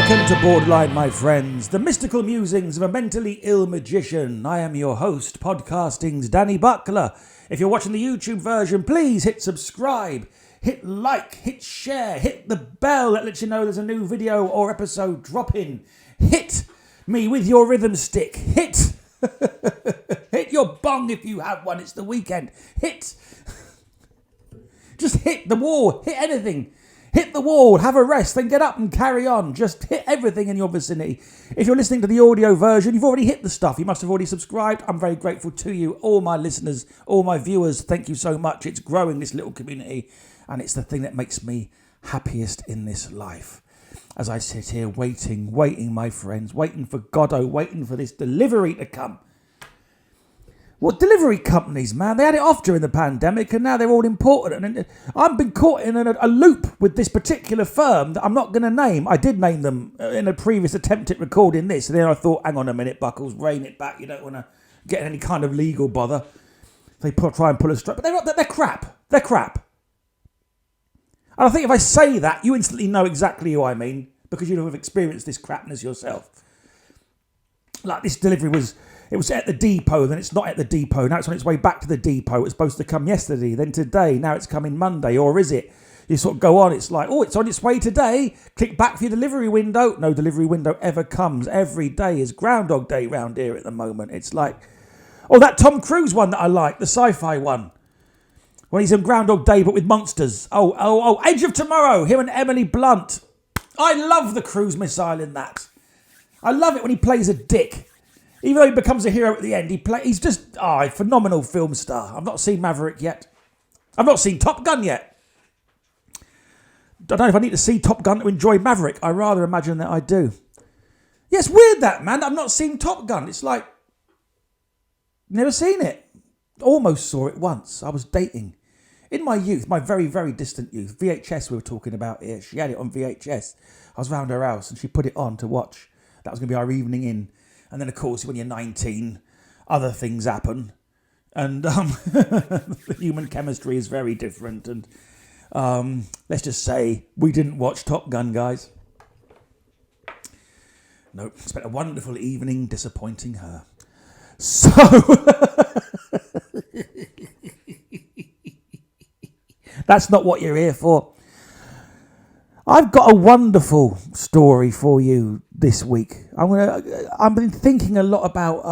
Welcome to Borderline, my friends, the mystical musings of a mentally ill magician. I am your host, Podcasting's Danny Buckler. If you're watching the YouTube version, please hit subscribe, hit like, hit share, hit the bell that lets you know there's a new video or episode dropping. Hit me with your rhythm stick. Hit your bong if you have one. It's the weekend. Just hit the wall. Hit anything. Hit the wall, have a rest, then get up and carry on. Just hit everything in your vicinity. If you're listening to the audio version, you've already hit the stuff. You must have already subscribed. I'm very grateful to you, all my listeners, all my viewers. Thank you so much. It's growing, this little community, and it's the thing that makes me happiest in this life. As I sit here waiting, my friends, waiting for Godot, waiting for this delivery to come. What delivery companies, man? They had it off during the pandemic and now they're all imported. And I've been caught in a loop with this particular firm that I'm not going to name. I did name them in a previous attempt at recording this. And then I thought, hang on a minute, Buckles, rein it back. You don't want to get any kind of legal bother. They try and pull a strap. But they're crap. They're crap. And I think if I say that, you instantly know exactly who I mean. Because you have experienced this crapness yourself. Like this delivery was... It was at the depot, then it's not at the depot. Now it's on its way back to the depot. It was supposed to come yesterday, then today. Now it's coming Monday, or is it? You sort of go on. It's like, oh, it's on its way today. Click back for your delivery window. No delivery window ever comes. Every day is Groundhog Day round here at the moment. It's like, oh, that Tom Cruise one that I like, the sci-fi one. When he's in Groundhog Day, but with monsters. Oh, Edge of Tomorrow, him and Emily Blunt. I love the cruise missile in that. I love it when he plays a dick. Even though he becomes a hero at the end, he's just a phenomenal film star. I've not seen Maverick yet. I've not seen Top Gun yet. I don't know if I need to see Top Gun to enjoy Maverick. I rather imagine that I do. Yeah, it's weird that, man. I've not seen Top Gun. It's like, never seen it. Almost saw it once. I was dating. In my youth, my very, very distant youth, VHS we were talking about here. She had it on VHS. I was round her house and she put it on to watch. That was going to be our evening in. And then, of course, when you're 19, other things happen. And the human chemistry is very different. And let's just say we didn't watch Top Gun, guys. Nope. Spent a wonderful evening disappointing her. So... That's not what you're here for. I've got a wonderful story for you this week. I've been thinking a lot about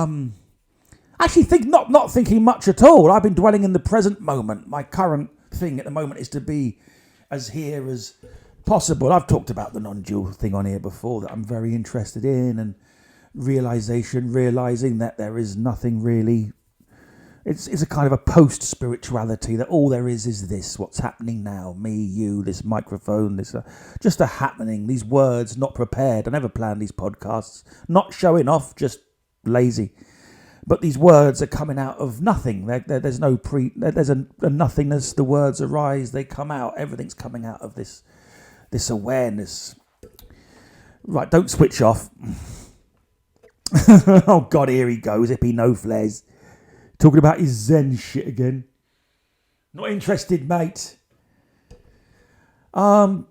not thinking much at all. I've been dwelling in the present moment. My current thing at the moment is to be as here as possible. I've talked about the non-dual thing on here before that I'm very interested in, and realizing that there is nothing really. It's a kind of a post-spirituality that all there is this, what's happening now, me, you, this microphone, this just a happening, these words, not prepared. I never planned these podcasts, not showing off, just lazy. But these words are coming out of nothing. There's no there's a nothingness, the words arise, they come out, everything's coming out of this awareness. Right, don't switch off. Oh God, here he goes, hippie no flares. Talking about his Zen shit again. Not interested, mate. But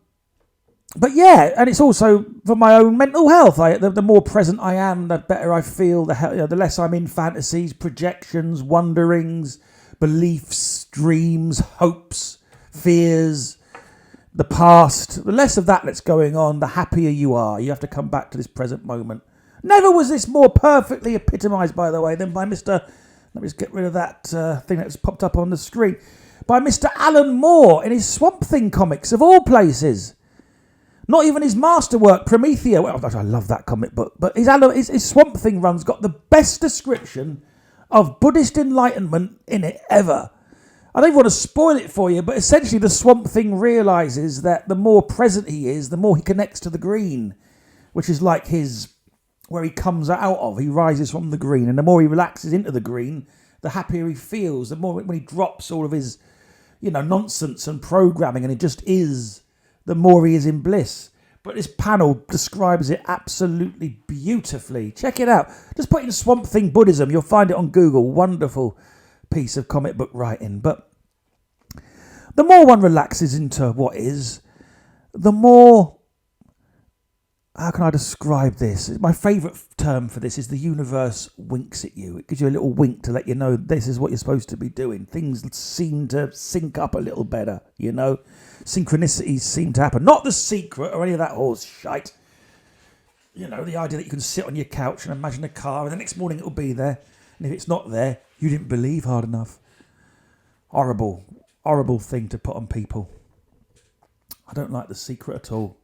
yeah, and it's also for my own mental health. The more present I am, the better I feel. The less I'm in fantasies, projections, wonderings, beliefs, dreams, hopes, fears, the past. The less of that that's going on, the happier you are. You have to come back to this present moment. Never was this more perfectly epitomised, by the way, than by Mr... Let me just get rid of that thing that's popped up on the screen. By Mr. Alan Moore in his Swamp Thing comics, of all places. Not even his masterwork, Promethea. Well, I love that comic book. But his Swamp Thing run's got the best description of Buddhist enlightenment in it ever. I don't want to spoil it for you, but essentially the Swamp Thing realises that the more present he is, the more he connects to the green, which is like his... where he comes out of, he rises from the green, and the more he relaxes into the green, the happier he feels. The more when he drops all of his, nonsense and programming, and it just is, the more he is in bliss. But this panel describes it absolutely beautifully. Check it out. Just put in Swamp Thing Buddhism. You'll find it on Google. Wonderful piece of comic book writing. But the more one relaxes into what is, the more how can I describe this? My favourite term for this is the universe winks at you. It gives you a little wink to let you know this is what you're supposed to be doing. Things seem to sync up a little better, you know. Synchronicities seem to happen. Not The Secret or any of that horse shite. You know, the idea that you can sit on your couch and imagine a car and the next morning it'll be there. And if it's not there, you didn't believe hard enough. Horrible, horrible thing to put on people. I don't like The Secret at all.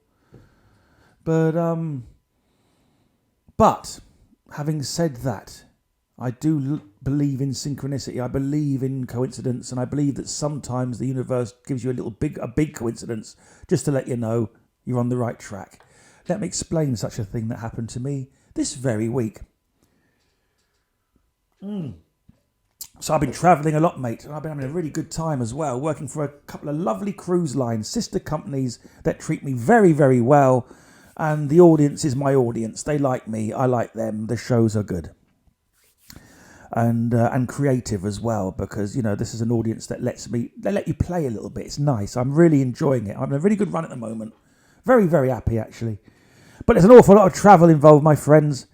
But having said that, I do believe in synchronicity. I believe in coincidence, and I believe that sometimes the universe gives you a big coincidence just to let you know you're on the right track. Let me explain such a thing that happened to me this very week. So I've been travelling a lot, mate, and I've been having a really good time as well, working for a couple of lovely cruise lines, sister companies that treat me very, very well. And the audience is my audience. They like me. I like them. The shows are good. And creative as well, because, you know, this is an audience that they let you play a little bit. It's nice. I'm really enjoying it. I'm having a really good run at the moment. Very, very happy, actually. But there's an awful lot of travel involved, my friends.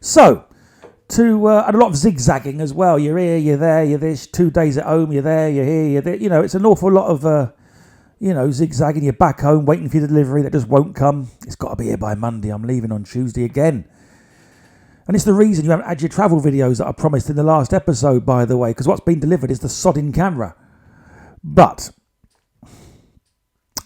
So, and a lot of zigzagging as well. You're here, you're there, you're this. 2 days at home, you're there, you're here, you're there. You know, it's an awful lot of... zigzagging. You're back home waiting for your delivery that just won't come. It's got to be here by Monday. I'm leaving on Tuesday again. And it's the reason you haven't had your travel videos that I promised in the last episode, by the way, because what's been delivered is the sodding camera. But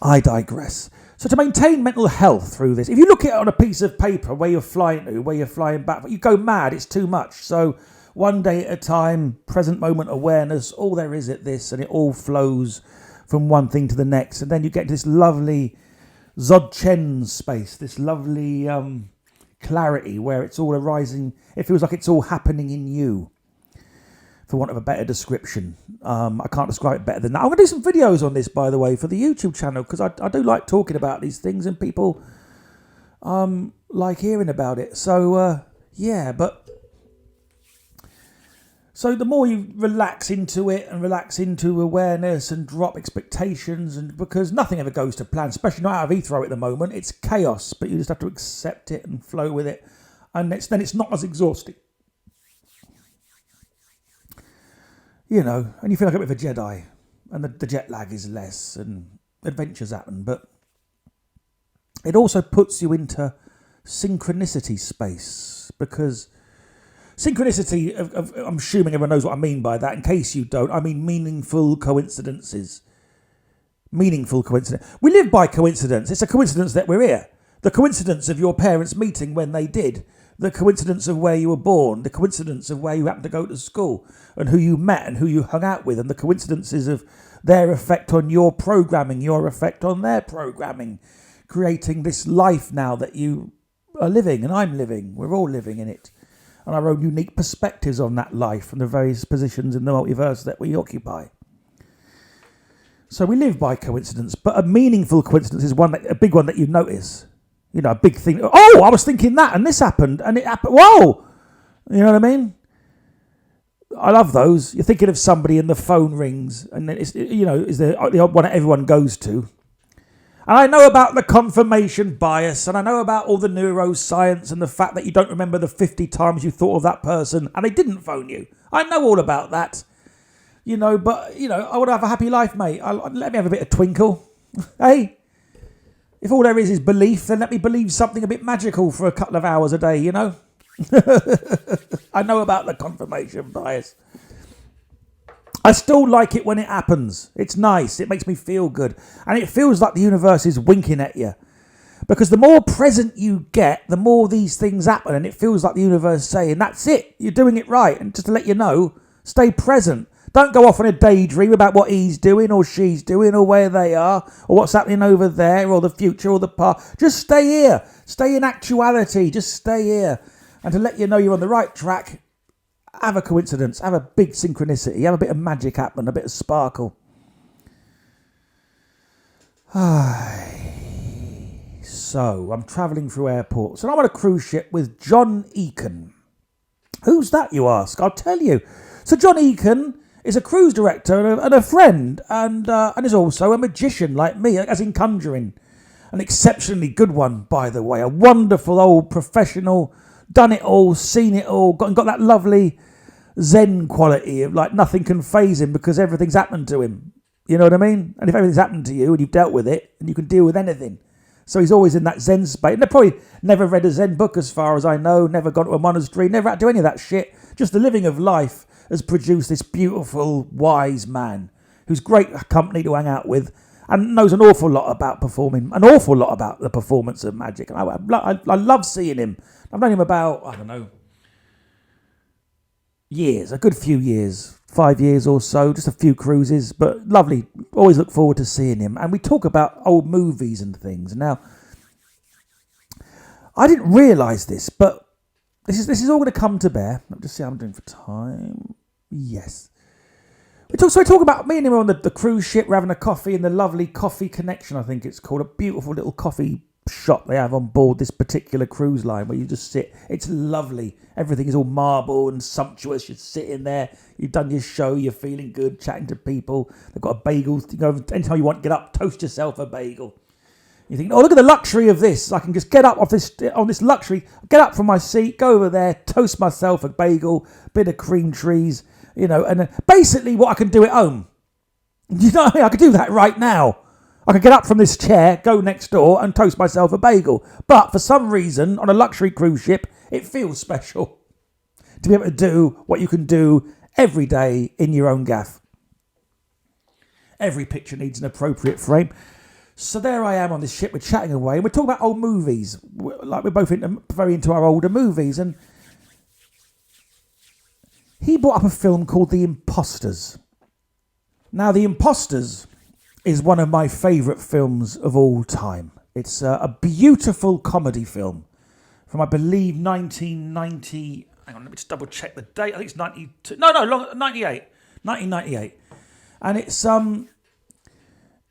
I digress. So to maintain mental health through this, if you look at it on a piece of paper where you're flying to, where you're flying back, you go mad. It's too much. So one day at a time, present moment awareness, all there is at this, and it all flows from one thing to the next, and then you get this lovely Dzogchen space, this lovely clarity where it's all arising. It feels like it's all happening in you, for want of a better description. I can't describe it better than that. I'm going to do some videos on this, by the way, for the YouTube channel, because I do like talking about these things, and people like hearing about it. So, So the more you relax into it and relax into awareness and drop expectations, and because nothing ever goes to plan, especially not out of Heathrow at the moment, it's chaos, but you just have to accept it and flow with it, and then it's not as exhausting. You know, and you feel like a bit of a Jedi, and the jet lag is less, and adventures happen, but it also puts you into synchronicity space, because... Synchronicity, I'm assuming everyone knows what I mean by that. In case you don't, I mean meaningful coincidences. Meaningful coincidence. We live by coincidence. It's a coincidence that we're here. The coincidence of your parents meeting when they did. The coincidence of where you were born. The coincidence of where you happened to go to school. And who you met and who you hung out with. And the coincidences of their effect on your programming. Your effect on their programming. Creating this life now that you are living and I'm living. We're all living in it. And our own unique perspectives on that life and the various positions in the multiverse that we occupy. So we live by coincidence, but a meaningful coincidence is a big one that you notice. You know, a big thing. Oh, I was thinking that, and this happened, and it happened. Whoa! You know what I mean? I love those. You're thinking of somebody, and the phone rings, and it's, you know, is the odd one that everyone goes to. And I know about the confirmation bias, and I know about all the neuroscience and the fact that you don't remember the 50 times you thought of that person and they didn't phone you. I know all about that. You know, but, you know, I want to have a happy life, mate. Let me have a bit of twinkle. Hey? If all there is belief, then let me believe something a bit magical for a couple of hours a day, you know? I know about the confirmation bias. I still like it when it happens. It's nice. It makes me feel good. And it feels like the universe is winking at you. Because the more present you get, the more these things happen. And it feels like the universe saying, that's it. You're doing it right. And just to let you know, stay present. Don't go off on a daydream about what he's doing or she's doing or where they are or what's happening over there or the future or the past. Just stay here. Stay in actuality. Just stay here. And to let you know you're on the right track, have a coincidence, have a big synchronicity, have a bit of magic happen, a bit of sparkle. So, I'm travelling through airports and I'm on a cruise ship with John Eakin. Who's that, you ask? I'll tell you. So, John Eakin is a cruise director and a friend and is also a magician like me, as in conjuring. An exceptionally good one, by the way. A wonderful old professional, done it all, seen it all, got that lovely Zen quality of like nothing can faze him because everything's happened to him. You know what I mean? And if everything's happened to you and you've dealt with it, and you can deal with anything. So he's always in that Zen space. And they probably never read a Zen book as far as I know, never gone to a monastery, never had to do any of that shit. Just the living of life has produced this beautiful, wise man who's great company to hang out with and knows an awful lot about performing, an awful lot about the performance of magic. And I love seeing him. I've known him about, I don't know, years, a good few years, 5 years or so, just a few cruises, but lovely. Always look forward to seeing him. And we talk about old movies and things. Now, I didn't realise this, but this is all going to come to bear. Let me just see how I'm doing for time. Yes. We talk about me and him on the cruise ship. We're having a coffee in the lovely Coffee Connection, I think it's called. A beautiful little coffee shop they have on board this particular cruise line where you just sit. It's lovely. Everything is all marble and sumptuous. You sit in there. You've done your show. You're feeling good, chatting to people. They've got a bagel. You know, anytime you want to get up, toast yourself a bagel. You think, oh, look at the luxury of this. I can just get up on this luxury, get up from my seat, go over there, toast myself a bagel, bit of cream cheese. You know, and basically what I can do at home. You know what I mean? I could do that right now. I could get up from this chair, go next door and toast myself a bagel. But for some reason, on a luxury cruise ship, it feels special to be able to do what you can do every day in your own gaff. Every picture needs an appropriate frame. So there I am on this ship, we're chatting away, and we're talking about old movies. We're both very into our older movies, and he brought up a film called The Imposters. Now, The Imposters is one of my favourite films of all time. It's a beautiful comedy film from, I believe, 1990... Hang on, let me just double check the date. I think it's 92... No, 98. 1998. And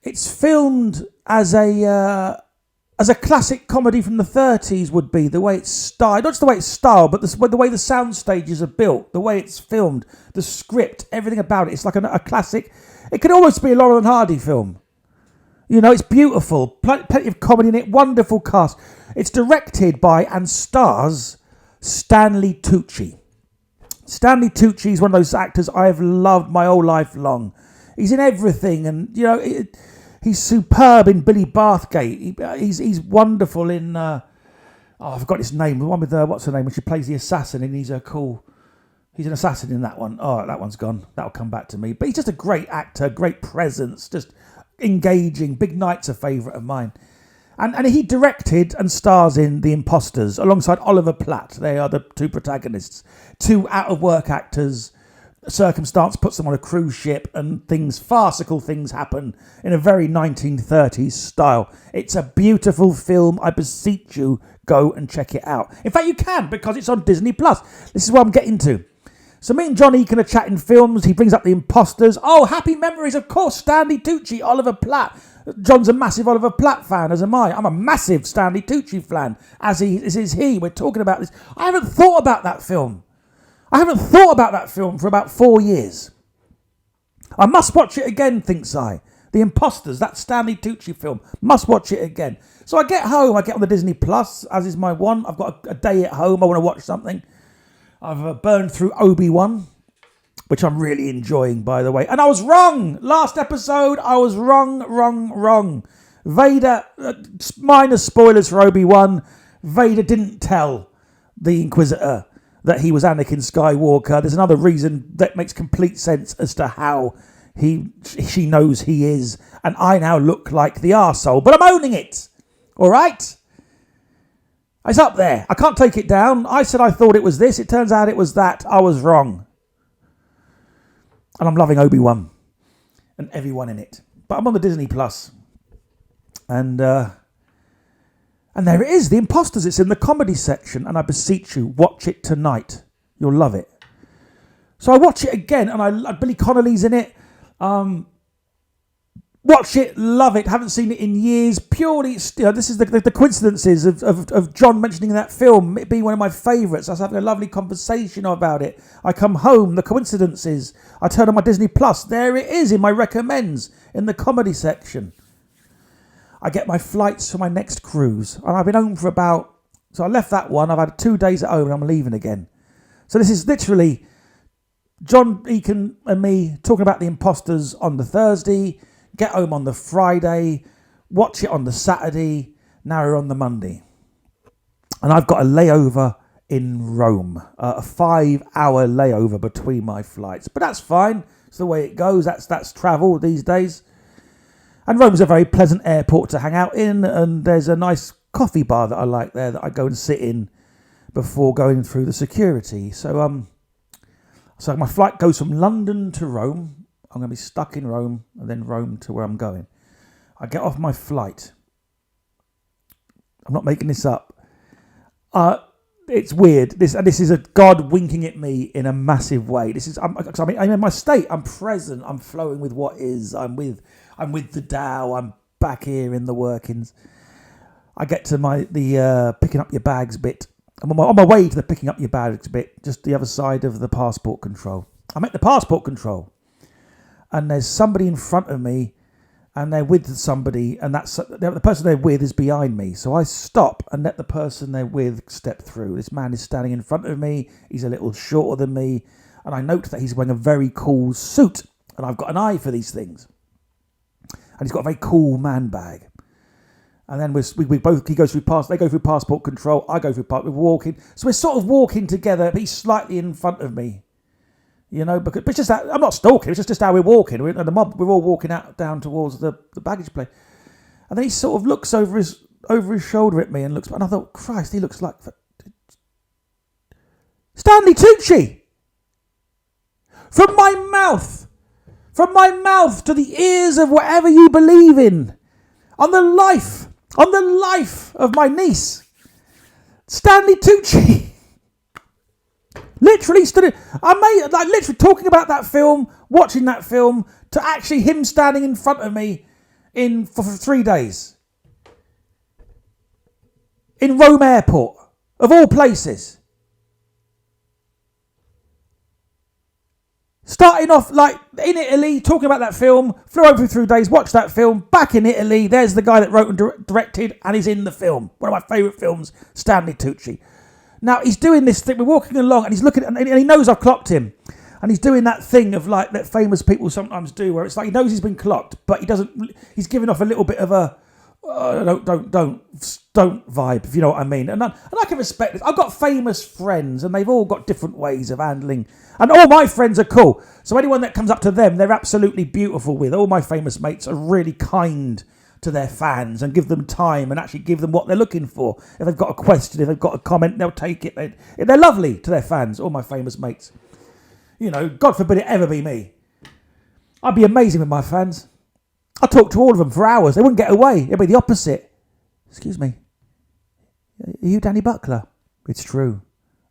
it's filmed as a classic comedy from the 30s would be, the way it's styled. Not just the way it's styled, but the way the sound stages are built, the way it's filmed, the script, everything about it. It's like a classic. It could almost be a Laurel and Hardy film. You know, it's beautiful. Plenty of comedy in it. Wonderful cast. It's directed by and stars Stanley Tucci. Stanley Tucci is one of those actors I have loved my whole life long. He's in everything, and, you know... He's superb in Billy Bathgate. He's wonderful in... I forgot his name. The one with... what's her name? When she plays the assassin, and he's an assassin in that one. Oh, that one's gone. That'll come back to me. But he's just a great actor, great presence, just engaging. Big Night's a favourite of mine. And he directed and stars in The Imposters alongside Oliver Platt. They are the two protagonists. Two out-of-work actors. Circumstance puts them on a cruise ship and farcical things happen in a very 1930s style. It's a beautiful film. I beseech you, go and check it out. In fact, you can, because it's on Disney+. This is what I'm getting to. So me and John Eakin are chatting films. He brings up The Imposters. Oh, happy memories, of course. Stanley Tucci, Oliver Platt. John's a massive Oliver Platt fan, as am I. I'm a massive Stanley Tucci fan, as is he. We're talking about this. I haven't thought about that film. I haven't thought about that film for about 4 years. I must watch it again, thinks I. The Imposters, that Stanley Tucci film. Must watch it again. So I get home, I get on the Disney+, as is my one. I've got a day at home, I want to watch something. I've burned through Obi-Wan, which I'm really enjoying, by the way. And I was wrong! Last episode, I was wrong. Vader, minor spoilers for Obi-Wan, Vader didn't tell the Inquisitor that he was Anakin Skywalker. There's another reason that makes complete sense as to how she knows he is, and I now look like the arsehole. But I'm owning it. All right? It's up there. I can't take it down. I said I thought it was this. It turns out it was that. I was wrong. And I'm loving Obi-Wan and everyone in it. But I'm on the Disney+. And there it is, The Imposters. It's in the comedy section, and I beseech you, watch it tonight. You'll love it. So I watch it again, and Billy Connolly's in it. Watch it, love it. Haven't seen it in years. Purely, this is the coincidences of John mentioning that film. It being one of my favourites. I was having a lovely conversation about it. I come home, the coincidences. I turn on my Disney+. There it is in my recommends, in the comedy section. I get my flights for my next cruise. And I've been home for so I left that one. I've had 2 days at home and I'm leaving again. So this is literally John, Eakin and me talking about the Imposters on the Thursday, get home on the Friday, watch it on the Saturday, now we're on the Monday. And I've got a layover in Rome, a 5-hour layover between my flights. But that's fine. It's the way it goes. That's travel these days. And Rome's a very pleasant airport to hang out in, and there's a nice coffee bar that I like there that I go and sit in before going through the security. So my flight goes from London to Rome. I'm going to be stuck in Rome, and then Rome to where I'm going. I get off my flight. I'm not making this up. It's weird. This is a God winking at me in a massive way. I'm in my state. I'm present. I'm flowing with what is. I'm with the Tao. I'm back here in the workings. I get to the picking up your bags bit. I'm on my way to the picking up your bags bit, just the other side of the passport control. I'm at the passport control, and there's somebody in front of me, and they're with somebody, and the person they're with is behind me. So I stop and let the person they're with step through. This man is standing in front of me. He's a little shorter than me, and I note that he's wearing a very cool suit, and I've got an eye for these things. And he's got a very cool man bag. And then we both, they go through passport control, I go through we're walking. So we're sort of walking together, but he's slightly in front of me. You know, but it's just that, I'm not stalking, it's just how we're walking. We're all walking down towards the baggage plane. And then he sort of looks over his shoulder at me and looks, and I thought, Christ, he looks like Stanley Tucci! From my mouth to the ears of whatever you believe in, on the life of my niece, Stanley Tucci. Literally stood. Literally talking about that film, watching that film, to actually him standing in front of me for 3 days in Rome Airport, of all places. Starting off like in Italy, talking about that film, flew over 3 days, watched that film, back in Italy. There's the guy that wrote and directed, and he's in the film. One of my favourite films, Stanley Tucci. Now, he's doing this thing, we're walking along, and he's looking, and he knows I've clocked him. And he's doing that thing of like that famous people sometimes do, where it's like he knows he's been clocked, but he's giving off a little bit of a, don't vibe, if you know what I mean. And I can respect this. I've got famous friends, and they've all got different ways of handling. And all my friends are cool. So anyone that comes up to them, they're absolutely beautiful with. All my famous mates are really kind to their fans and give them time and actually give them what they're looking for. If they've got a question, if they've got a comment, they'll take it. They're lovely to their fans, all my famous mates. You know, God forbid it ever be me. I'd be amazing with my fans. I talk to all of them for hours. They wouldn't get away. It'd be the opposite. Excuse me. Are you Danny Buckler? It's true.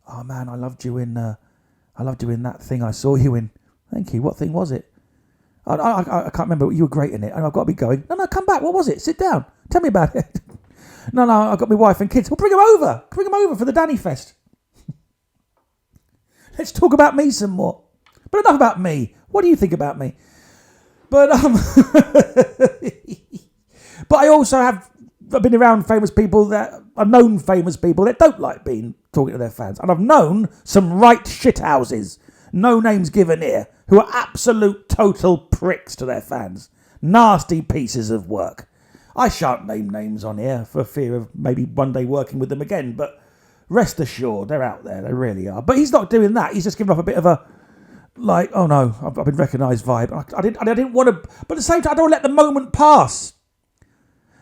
Oh man, I loved you in that thing I saw you in. Thank you. What thing was it? I can't remember. You were great in it. And I've got to be going. No, come back. What was it? Sit down. Tell me about it. No, I've got my wife and kids. Well, bring them over. Bring them over for the Danny Fest. Let's talk about me some more. But enough about me. What do you think about me? But but I also I've been around famous people I've known famous people that don't like talking to their fans. And I've known some right shithouses, no names given here, who are absolute total pricks to their fans. Nasty pieces of work. I shan't name names on here for fear of maybe one day working with them again, but rest assured, they're out there, they really are. But he's not doing that, he's just giving off a bit of a, like, oh no, I've been recognised vibe. I didn't want to, but at the same time, I don't want to let the moment pass.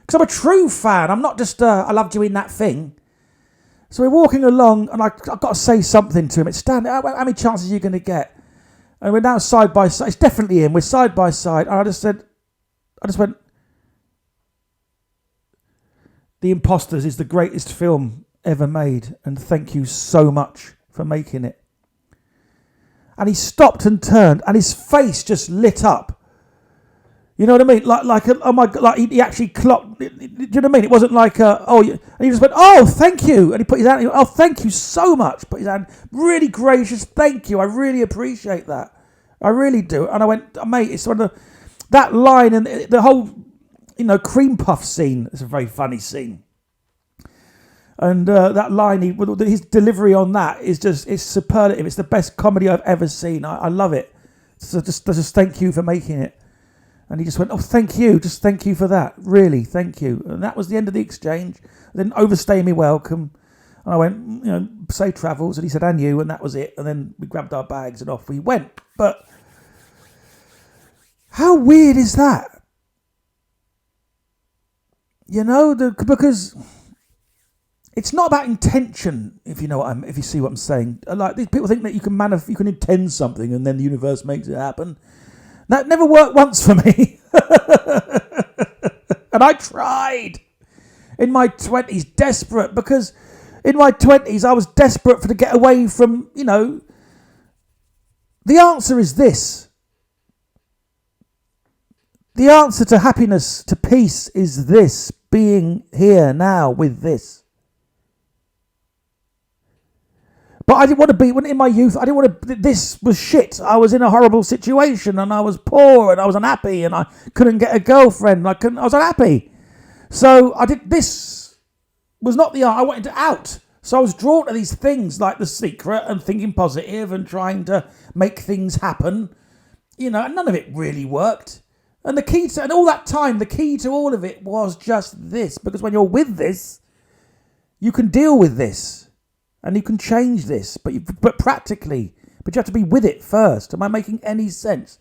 Because I'm a true fan, I'm not just, I loved you in that thing. So we're walking along, and I've got to say something to him. It's Stan, how many chances are you going to get? And we're now side by side. It's definitely him. We're side by side. And I just went, The Imposters is the greatest film ever made. And thank you so much for making it. And he stopped and turned, and his face just lit up. You know what I mean? Like oh my God, like he actually clocked. Do you know what I mean? It wasn't like, and he just went, oh, thank you. And he put his hand, oh, thank you so much. Put his hand, really gracious, thank you. I really appreciate that. I really do. And I went, mate, it's one of that line and the whole cream puff scene. It's a very funny scene. And that line, his delivery on that it's superlative. It's the best comedy I've ever seen. I love it. So just thank you for making it. And he just went, oh, thank you. Just thank you for that. Really, thank you. And that was the end of the exchange. I didn't overstay me welcome. And I went, safe travels. And he said, and you. And that was it. And then we grabbed our bags and off we went. But how weird is that? Because it's not about intention, if you see what I'm saying. Like, these people think that you can intend something and then the universe makes it happen. That never worked once for me. And I tried in my 20s, desperate, because in my 20s I was desperate to get away from, the answer is this. The answer to happiness, to peace, is this: being here now with this. But I didn't want to be, in my youth, I didn't want to, this was shit. I was in a horrible situation and I was poor and I was unhappy and I couldn't get a girlfriend. I was unhappy. So this was not the art. I wanted to out. So I was drawn to these things like The Secret and thinking positive and trying to make things happen. And none of it really worked. And and all that time, the key to all of it was just this. Because when you're with this, you can deal with this. And you can change this. But practically. But you have to be with it first. Am I making any sense?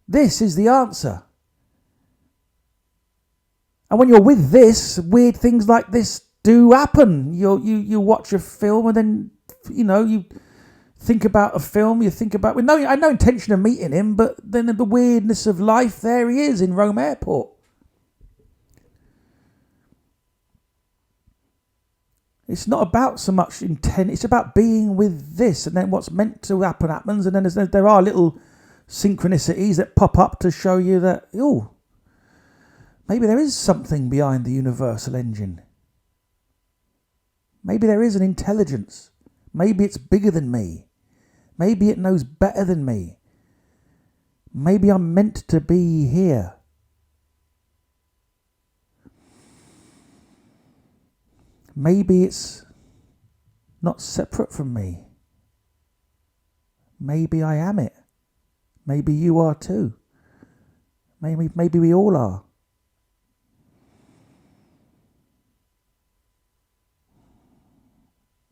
This is the answer. And when you're with this, weird things like this do happen. You watch a film and then, you think about a film, you think about... I had no intention of meeting him, but then the weirdness of life, there he is in Rome Airport. It's not about so much intent, it's about being with this, and then what's meant to happen happens, and then there are little synchronicities that pop up to show you that, maybe there is something behind the universal engine. Maybe there is an intelligence. Maybe it's bigger than me. Maybe it knows better than me. Maybe I'm meant to be here. Maybe it's not separate from me. Maybe I am it. Maybe you are too. Maybe we all are.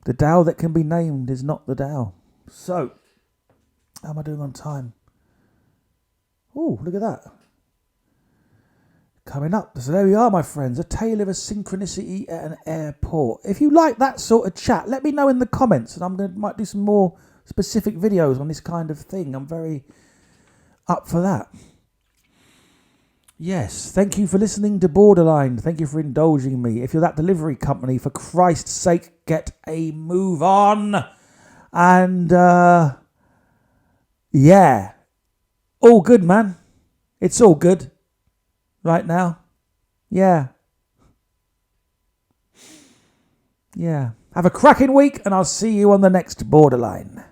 The Tao that can be named is not the Tao. So, how am I doing on time? Oh, look at that. Coming up. So there we are, my friends. A tale of a synchronicity at an airport. If you like that sort of chat, let me know in the comments. And might do some more specific videos on this kind of thing. I'm very up for that. Yes, thank you for listening to Borderline. Thank you for indulging me. If you're that delivery company, for Christ's sake, get a move on. And, yeah. All good, man. It's all good. Right now. Yeah. Yeah. Have a cracking week, and I'll see you on the next Borderline.